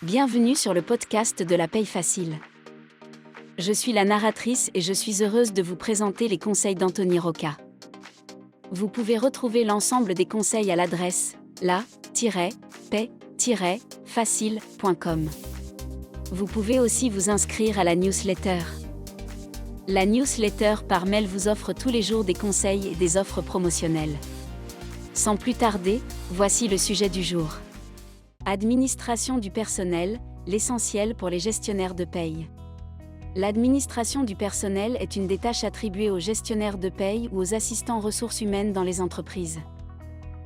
Bienvenue sur le podcast de la paye facile. Je suis la narratrice et je suis heureuse de vous présenter les conseils d'Anthony Rocca. Vous pouvez retrouver l'ensemble des conseils à l'adresse la-paye-facile.com. Vous pouvez aussi vous inscrire à la newsletter. La newsletter par mail vous offre tous les jours des conseils et des offres promotionnelles. Sans plus tarder, voici le sujet du jour. Administration du personnel, l'essentiel pour les gestionnaires de paye. L'administration du personnel est une des tâches attribuées aux gestionnaires de paye ou aux assistants ressources humaines dans les entreprises.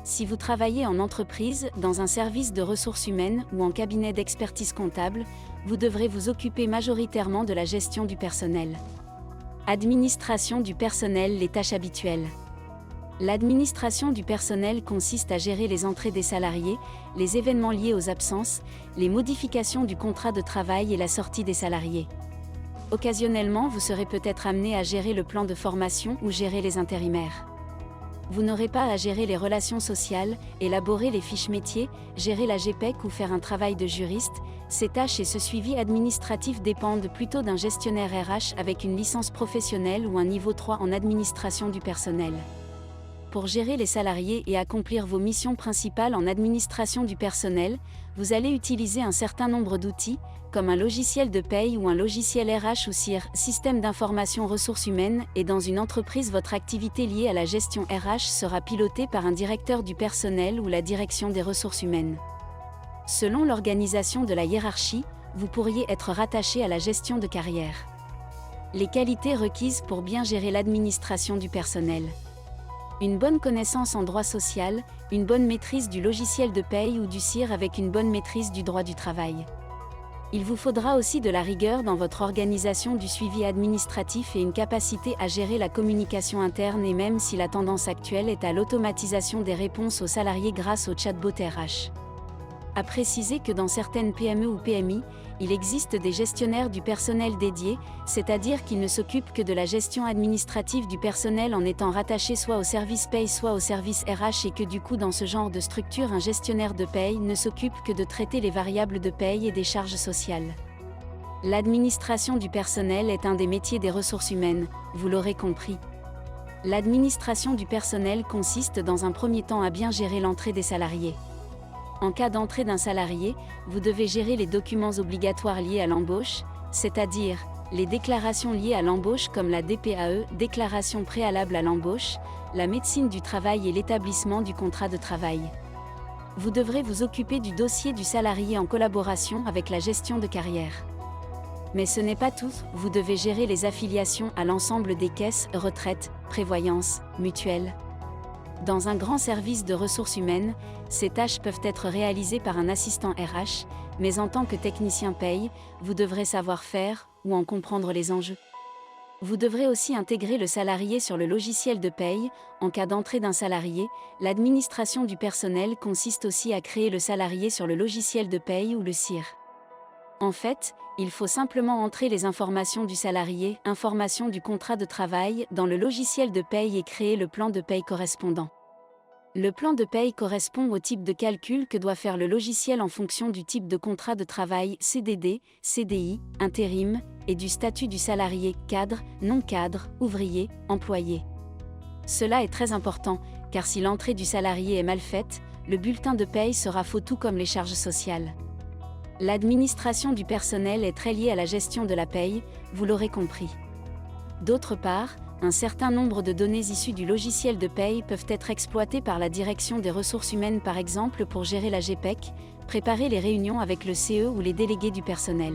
Si vous travaillez en entreprise, dans un service de ressources humaines ou en cabinet d'expertise comptable, vous devrez vous occuper majoritairement de la gestion du personnel. Administration du personnel, les tâches habituelles. L'administration du personnel consiste à gérer les entrées des salariés, les événements liés aux absences, les modifications du contrat de travail et la sortie des salariés. Occasionnellement, vous serez peut-être amené à gérer le plan de formation ou gérer les intérimaires. Vous n'aurez pas à gérer les relations sociales, élaborer les fiches métiers, gérer la GPEC ou faire un travail de juriste. Ces tâches et ce suivi administratif dépendent plutôt d'un gestionnaire RH avec une licence professionnelle ou un niveau 3 en administration du personnel. Pour gérer les salariés et accomplir vos missions principales en administration du personnel, vous allez utiliser un certain nombre d'outils, comme un logiciel de paye ou un logiciel RH ou CIR, système d'information ressources humaines, et dans une entreprise votre activité liée à la gestion RH sera pilotée par un directeur du personnel ou la direction des ressources humaines. Selon l'organisation de la hiérarchie, vous pourriez être rattaché à la gestion de carrière. Les qualités requises pour bien gérer l'administration du personnel. Une bonne connaissance en droit social, une bonne maîtrise du logiciel de paye ou du CIR avec une bonne maîtrise du droit du travail. Il vous faudra aussi de la rigueur dans votre organisation du suivi administratif et une capacité à gérer la communication interne et même si la tendance actuelle est à l'automatisation des réponses aux salariés grâce au chatbot RH. À préciser que dans certaines PME ou PMI, il existe des gestionnaires du personnel dédiés, c'est-à-dire qu'ils ne s'occupent que de la gestion administrative du personnel en étant rattachés soit au service paye soit au service RH et que du coup dans ce genre de structure un gestionnaire de paye ne s'occupe que de traiter les variables de paye et des charges sociales. L'administration du personnel est un des métiers des ressources humaines, vous l'aurez compris. L'administration du personnel consiste dans un premier temps à bien gérer l'entrée des salariés. En cas d'entrée d'un salarié, vous devez gérer les documents obligatoires liés à l'embauche, c'est-à-dire les déclarations liées à l'embauche comme la DPAE, déclaration préalable à l'embauche, la médecine du travail et l'établissement du contrat de travail. Vous devrez vous occuper du dossier du salarié en collaboration avec la gestion de carrière. Mais ce n'est pas tout, vous devez gérer les affiliations à l'ensemble des caisses, retraites, prévoyance, mutuelles. Dans un grand service de ressources humaines, ces tâches peuvent être réalisées par un assistant RH, mais en tant que technicien paye, vous devrez savoir faire ou en comprendre les enjeux. Vous devrez aussi intégrer le salarié sur le logiciel de paye. En cas d'entrée d'un salarié, l'administration du personnel consiste aussi à créer le salarié sur le logiciel de paye ou le CIR. En fait, il faut simplement entrer les informations du salarié, informations du contrat de travail, dans le logiciel de paye et créer le plan de paye correspondant. Le plan de paye correspond au type de calcul que doit faire le logiciel en fonction du type de contrat de travail, CDD, CDI, intérim, et du statut du salarié, cadre, non-cadre, ouvrier, employé. Cela est très important, car si l'entrée du salarié est mal faite, le bulletin de paye sera faux tout comme les charges sociales. L'administration du personnel est très liée à la gestion de la paye, vous l'aurez compris. D'autre part, un certain nombre de données issues du logiciel de paye peuvent être exploitées par la direction des ressources humaines par exemple pour gérer la GPEC, préparer les réunions avec le CE ou les délégués du personnel.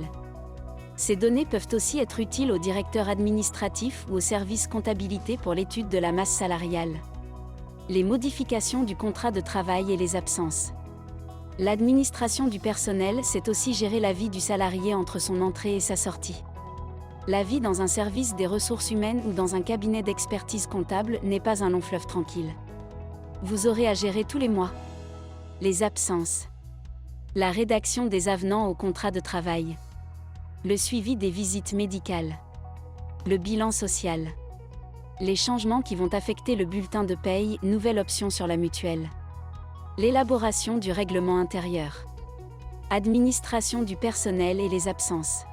Ces données peuvent aussi être utiles au directeur administratif ou au service comptabilité pour l'étude de la masse salariale. Les modifications du contrat de travail et les absences. L'administration du personnel, c'est aussi gérer la vie du salarié entre son entrée et sa sortie. La vie dans un service des ressources humaines ou dans un cabinet d'expertise comptable n'est pas un long fleuve tranquille. Vous aurez à gérer tous les mois. Les absences. La rédaction des avenants au contrat de travail. Le suivi des visites médicales. Le bilan social. Les changements qui vont affecter le bulletin de paye, nouvelle option sur la mutuelle. L'élaboration du règlement intérieur. Administration du personnel et les absences.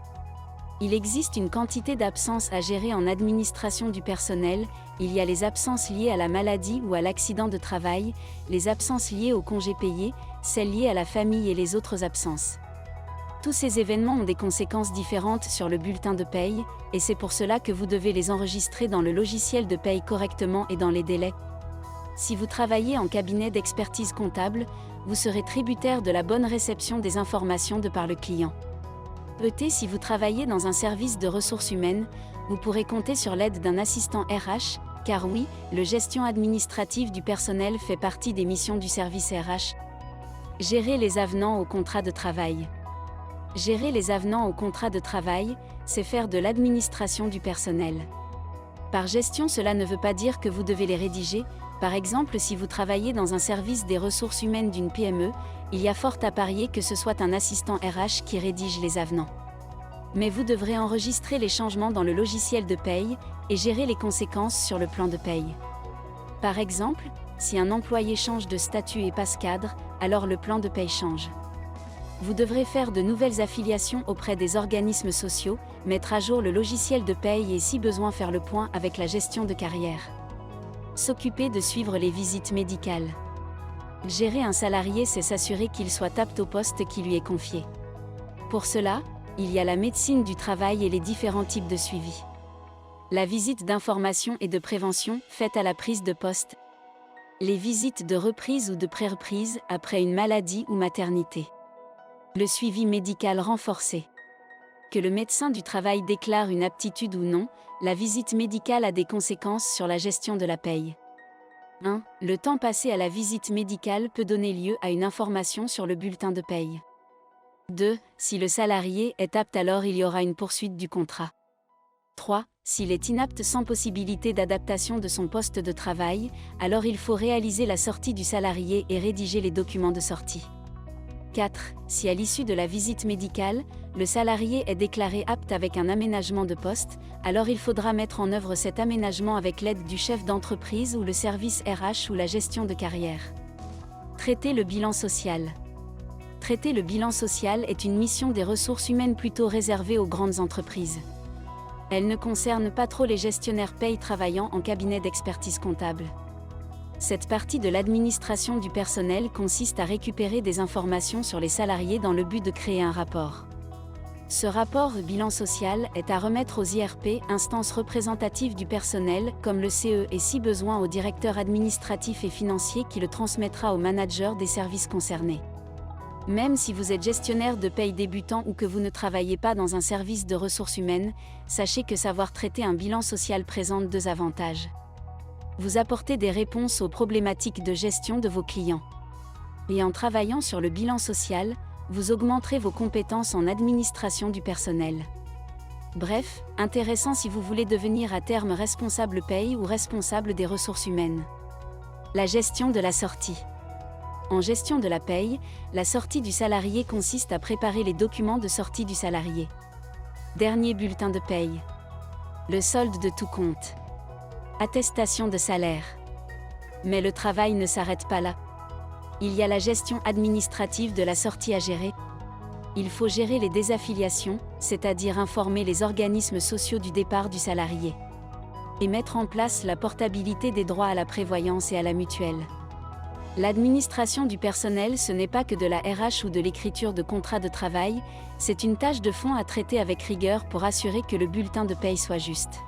Il existe une quantité d'absences à gérer en administration du personnel. Il y a les absences liées à la maladie ou à l'accident de travail, les absences liées aux congés payés, celles liées à la famille et les autres absences. Tous ces événements ont des conséquences différentes sur le bulletin de paye, et c'est pour cela que vous devez les enregistrer dans le logiciel de paye correctement et dans les délais. Si vous travaillez en cabinet d'expertise comptable, vous serez tributaire de la bonne réception des informations de par le client. Si vous travaillez dans un service de ressources humaines, vous pourrez compter sur l'aide d'un assistant RH, car oui, la gestion administrative du personnel fait partie des missions du service RH. Gérer les avenants au contrat de travail. Gérer les avenants au contrat de travail, c'est faire de l'administration du personnel. Par gestion, cela ne veut pas dire que vous devez les rédiger. Par exemple, si vous travaillez dans un service des ressources humaines d'une PME, il y a fort à parier que ce soit un assistant RH qui rédige les avenants. Mais vous devrez enregistrer les changements dans le logiciel de paye et gérer les conséquences sur le plan de paye. Par exemple, si un employé change de statut et passe cadre, alors le plan de paye change. Vous devrez faire de nouvelles affiliations auprès des organismes sociaux, mettre à jour le logiciel de paye et si besoin faire le point avec la gestion de carrière. S'occuper de suivre les visites médicales. Gérer un salarié, c'est s'assurer qu'il soit apte au poste qui lui est confié. Pour cela, il y a la médecine du travail et les différents types de suivi. La visite d'information et de prévention, faite à la prise de poste. Les visites de reprise ou de pré-reprise, après une maladie ou maternité. Le suivi médical renforcé. Que le médecin du travail déclare une aptitude ou non, la visite médicale a des conséquences sur la gestion de la paye. 1. Le temps passé à la visite médicale peut donner lieu à une information sur le bulletin de paye. 2. Si le salarié est apte, alors il y aura une poursuite du contrat. 3. S'il est inapte sans possibilité d'adaptation de son poste de travail, alors il faut réaliser la sortie du salarié et rédiger les documents de sortie. 4. Si à l'issue de la visite médicale, le salarié est déclaré apte avec un aménagement de poste, alors il faudra mettre en œuvre cet aménagement avec l'aide du chef d'entreprise ou le service RH ou la gestion de carrière. Traiter le bilan social. Traiter le bilan social est une mission des ressources humaines plutôt réservée aux grandes entreprises. Elle ne concerne pas trop les gestionnaires paye travaillant en cabinet d'expertise comptable. Cette partie de l'administration du personnel consiste à récupérer des informations sur les salariés dans le but de créer un rapport. Ce rapport bilan social est à remettre aux IRP, instances représentatives du personnel, comme le CE et si besoin au directeur administratif et financier qui le transmettra au manager des services concernés. Même si vous êtes gestionnaire de paye débutant ou que vous ne travaillez pas dans un service de ressources humaines, sachez que savoir traiter un bilan social présente 2 avantages. Vous apportez des réponses aux problématiques de gestion de vos clients. Et en travaillant sur le bilan social, vous augmenterez vos compétences en administration du personnel. Bref, intéressant si vous voulez devenir à terme responsable paye ou responsable des ressources humaines. La gestion de la sortie. En gestion de la paye, la sortie du salarié consiste à préparer les documents de sortie du salarié. Dernier bulletin de paye. Le solde de tout compte. Attestation de salaire. Mais le travail ne s'arrête pas là. Il y a la gestion administrative de la sortie à gérer. Il faut gérer les désaffiliations, c'est-à-dire informer les organismes sociaux du départ du salarié. Et mettre en place la portabilité des droits à la prévoyance et à la mutuelle. L'administration du personnel, ce n'est pas que de la RH ou de l'écriture de contrat de travail, c'est une tâche de fond à traiter avec rigueur pour assurer que le bulletin de paye soit juste.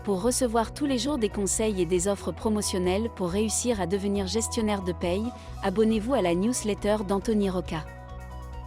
Pour recevoir tous les jours des conseils et des offres promotionnelles pour réussir à devenir gestionnaire de paye, abonnez-vous à la newsletter d'Anthony Rocca.